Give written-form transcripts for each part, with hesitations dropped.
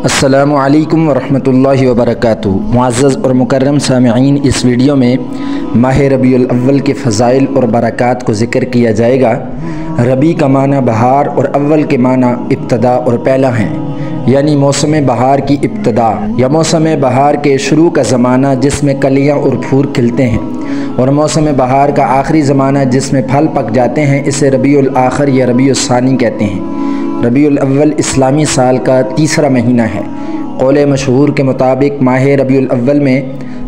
السلام علیکم ورحمۃ اللہ وبرکاتہ۔ معزز اور مکرم سامعین، اس ویڈیو میں ماہ ربیع الاول کے فضائل اور برکات کو ذکر کیا جائے گا۔ ربیع کا معنی بہار اور اول کے معنی ابتدا اور پہلا ہیں، یعنی موسم بہار کی ابتدا یا موسم بہار کے شروع کا زمانہ جس میں کلیاں اور پھول کھلتے ہیں، اور موسم بہار کا آخری زمانہ جس میں پھل پک جاتے ہیں، اسے ربیع الاخر یا ربیع الثانی کہتے ہیں۔ ربیع الاول اسلامی سال کا تیسرا مہینہ ہے۔ قول مشہور کے مطابق ماہ ربیع الاول میں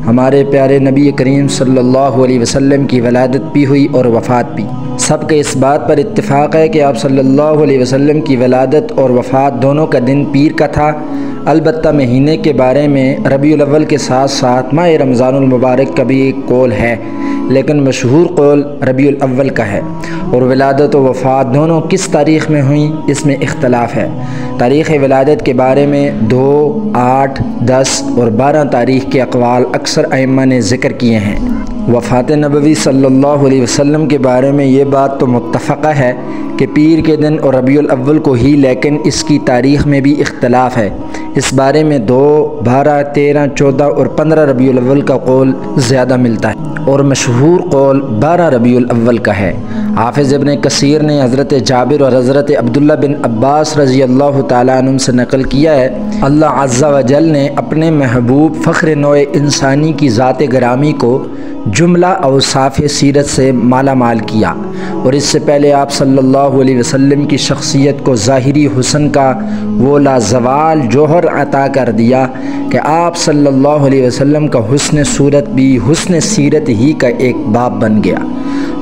ہمارے پیارے نبی کریم صلی اللہ علیہ وسلم کی ولادت بھی ہوئی اور وفات بھی۔ سب کے اس بات پر اتفاق ہے کہ آپ صلی اللہ علیہ وسلم کی ولادت اور وفات دونوں کا دن پیر کا تھا۔ البتہ مہینے کے بارے میں ربیع الاول کے ساتھ ساتھ ماہ رمضان المبارک کا بھی ایک قول ہے، لیکن مشہور قول ربیع الاول کا ہے، اور ولادت و وفات دونوں کس تاریخ میں ہوئیں اس میں اختلاف ہے۔ تاریخ ولادت کے بارے میں 2، 8، 10 اور 12 تاریخ کے اقوال اکثر ائمہ نے ذکر کیے ہیں۔ وفات نبوی صلی اللہ علیہ وسلم کے بارے میں یہ بات تو متفقہ ہے کہ پیر کے دن اور ربیع الاول کو ہی، لیکن اس کی تاریخ میں بھی اختلاف ہے۔ اس بارے میں 2، 12، 13، 14 اور 15 ربیع الاول کا قول زیادہ ملتا ہے، اور مشہور قول 12 ربیع الاول کا ہے۔ حافظ ابن کثیر نے حضرت جابر اور حضرت عبداللہ بن عباس رضی اللہ تعالیٰ عنہ سے نقل کیا ہے، اللہ عز و جل نے اپنے محبوب فخر نوع انسانی کی ذات گرامی کو جملہ اوصاف سیرت سے مالا مال کیا، اور اس سے پہلے آپ صلی اللہ علیہ وسلم کی شخصیت کو ظاہری حسن کا وہ لازوال جوہر عطا کر دیا کہ آپ صلی اللہ علیہ وسلم کا حسن صورت بھی حسن سیرت ہی کا ایک باب بن گیا۔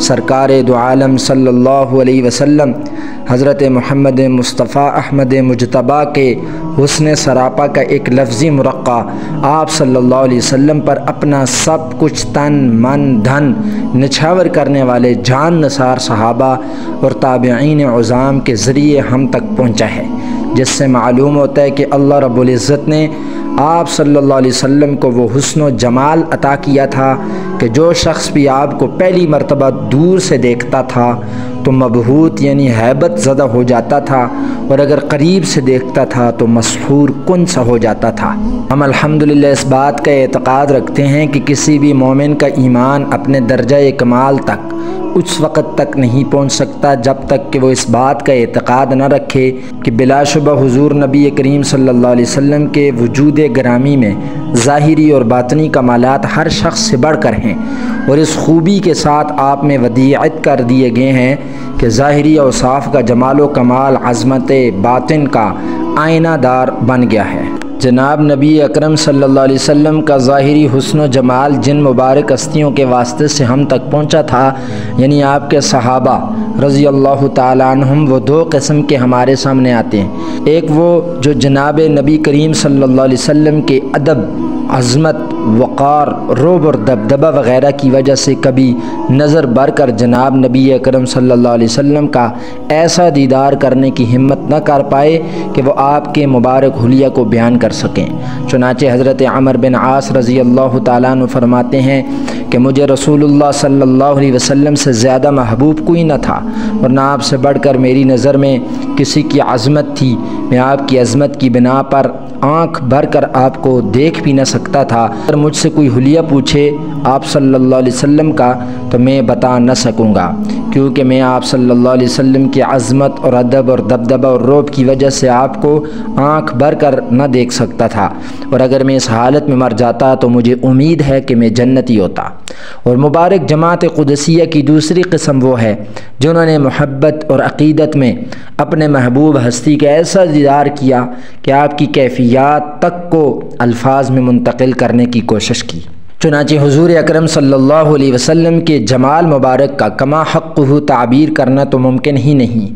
سرکار دو عالم صلی اللہ علیہ وسلم حضرت محمد مصطفیٰ احمد مجتبیٰ کے حسن سراپا کا ایک لفظی مرقع آپ صلی اللہ علیہ وسلم پر اپنا سب کچھ تن من دھن نچھاور کرنے والے جان نثار صحابہ اور تابعین عظام کے ذریعے ہم تک پہنچا ہے، جس سے معلوم ہوتا ہے کہ اللہ رب العزت نے آپ صلی اللہ علیہ وسلم کو وہ حسن و جمال عطا کیا تھا کہ جو شخص بھی آپ کو پہلی مرتبہ دور سے دیکھتا تھا تو مبہوت یعنی ہیبت زدہ ہو جاتا تھا، اور اگر قریب سے دیکھتا تھا تو مسحور کن سا ہو جاتا تھا۔ ہم الحمدللہ اس بات کا اعتقاد رکھتے ہیں کہ کسی بھی مومن کا ایمان اپنے درجہ کمال تک اس وقت تک نہیں پہنچ سکتا جب تک کہ وہ اس بات کا اعتقاد نہ رکھے کہ بلا شبہ حضور نبی کریم صلی اللہ علیہ وسلم کے وجود گرامی میں ظاہری اور باطنی کمالات ہر شخص سے بڑھ کر ہیں، اور اس خوبی کے ساتھ آپ میں ودیعت کر دیے گئے ہیں کہ ظاہری اوصاف کا جمال و کمال عظمت باطن کا آئینہ دار بن گیا ہے۔ جناب نبی اکرم صلی اللہ علیہ وسلم کا ظاہری حسن و جمال جن مبارک ہستیوں کے واسطے سے ہم تک پہنچا تھا، یعنی آپ کے صحابہ رضی اللہ تعالیٰ عنہم، وہ 2 قسم کے ہمارے سامنے آتے ہیں۔ ایک وہ جو جناب نبی کریم صلی اللہ علیہ وسلم کے ادب، عظمت، وقار، رعب اور دبدبہ وغیرہ کی وجہ سے کبھی نظر بر کر جناب نبی اکرم صلی اللہ علیہ وسلم کا ایسا دیدار کرنے کی ہمت نہ کر پائے کہ وہ آپ کے مبارک حلیہ کو بیان کر سکیں۔ چنانچہ حضرت عمر بن عاص رضی اللہ تعالیٰ عنہ فرماتے ہیں کہ مجھے رسول اللہ صلی اللہ علیہ وسلم سے زیادہ محبوب کوئی نہ تھا، اور نہ آپ سے بڑھ کر میری نظر میں کسی کی عظمت تھی۔ میں آپ کی عظمت کی بنا پر آنکھ بھر کر آپ کو دیکھ بھی نہ سکتا تھا۔ اگر مجھ سے کوئی حلیہ پوچھے آپ صلی اللہ علیہ وسلم کا تو میں بتا نہ سکوں گا، کیونکہ میں آپ صلی اللہ علیہ وسلم کی عظمت اور ادب اور دبدبہ اور رعب کی وجہ سے آپ کو آنکھ بھر کر نہ دیکھ سکتا تھا، اور اگر میں اس حالت میں مر جاتا تو مجھے امید ہے کہ میں جنتی ہوتا۔ اور مبارک جماعت قدسیہ کی دوسری قسم وہ ہے جنہوں نے محبت اور عقیدت میں اپنے محبوب ہستی کا ایسا دیدار کیا کہ آپ کی کیفیات تک کو الفاظ میں منتقل کرنے کی کوشش کی۔ چنانچہ حضور اکرم صلی اللہ علیہ وسلم کے جمال مبارک کا کما حقہ تعبیر کرنا تو ممکن ہی نہیں،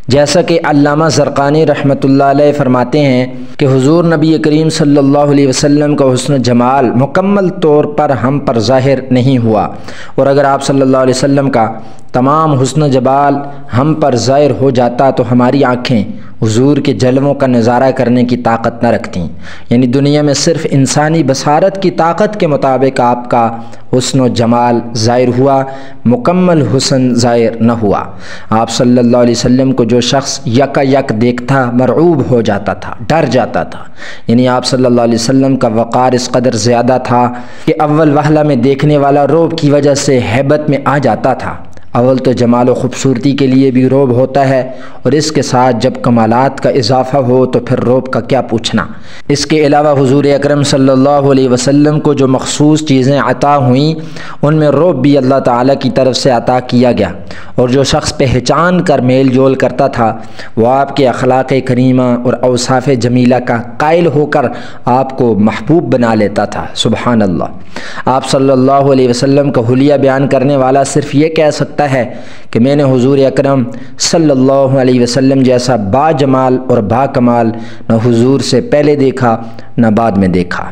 جیسا کہ علامہ زرقانی رحمۃ اللہ علیہ فرماتے ہیں کہ حضور نبی کریم صلی اللہ علیہ وسلم کا حسن جمال مکمل طور پر ہم پر ظاہر نہیں ہوا، اور اگر آپ صلی اللہ علیہ وسلم کا تمام حسن جمال ہم پر ظاہر ہو جاتا تو ہماری آنکھیں حضور کے جلووں کا نظارہ کرنے کی طاقت نہ رکھتیں، یعنی دنیا میں صرف انسانی بصارت کی طاقت کے مطابق آپ کا حسن و جمال ظاہر ہوا، مکمل حسن ظاہر نہ ہوا۔ آپ صلی اللہ علیہ وسلم کو جو شخص یکا یک دیکھتا مرعوب ہو جاتا تھا، ڈر جاتا تھا، یعنی آپ صلی اللہ علیہ وسلم کا وقار اس قدر زیادہ تھا کہ اول وہلہ میں دیکھنے والا رعب کی وجہ سے ہیبت میں آ جاتا تھا۔ اول تو جمال و خوبصورتی کے لیے بھی رعب ہوتا ہے، اور اس کے ساتھ جب کمالات کا اضافہ ہو تو پھر رعب کا کیا پوچھنا۔ اس کے علاوہ حضور اکرم صلی اللہ علیہ وسلم کو جو مخصوص چیزیں عطا ہوئیں ان میں رعب بھی اللہ تعالیٰ کی طرف سے عطا کیا گیا، اور جو شخص پہچان کر میل جول کرتا تھا وہ آپ کے اخلاق کریمہ اور اوصاف جمیلہ کا قائل ہو کر آپ کو محبوب بنا لیتا تھا۔ سبحان اللہ۔ آپ صلی اللہ علیہ وسلم کا حلیہ بیان کرنے والا صرف یہ کہہ سکتا ہے کہ میں نے حضور اکرم صلی اللہ علیہ وسلم جیسا با جمال اور با کمال نہ حضور سے پہلے دیکھا نہ بعد میں دیکھا۔